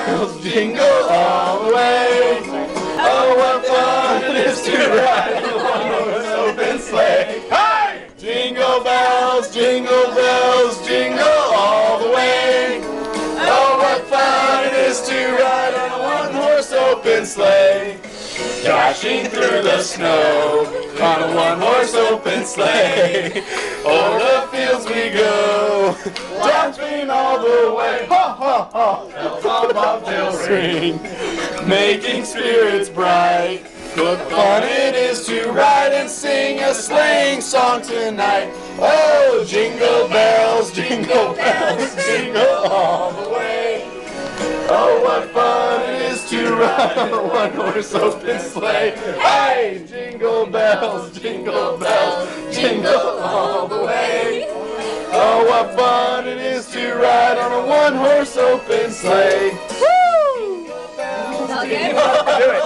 bells jingle all the way. Oh, what fun it is to ride in a one-horse open sleigh. Hey! Jingle bells, jingle all the way. Oh, what fun it is to ride on a one-horse open sleigh. Dashing through the snow on a one-horse open sleigh. O'er the fields we go, dancing all the way. Ha ha ha! Bells on bobtails ring, making spirits bright. What fun it is to ride and sing a sleighing song tonight. Oh, jingle bells, jingle all the way. Oh, what fun it is to ride on a one-horse open sleigh. Hey, jingle bells, jingle all the way. Oh, what fun it is to ride on a one-horse open sleigh. Woo! Okay. Do it.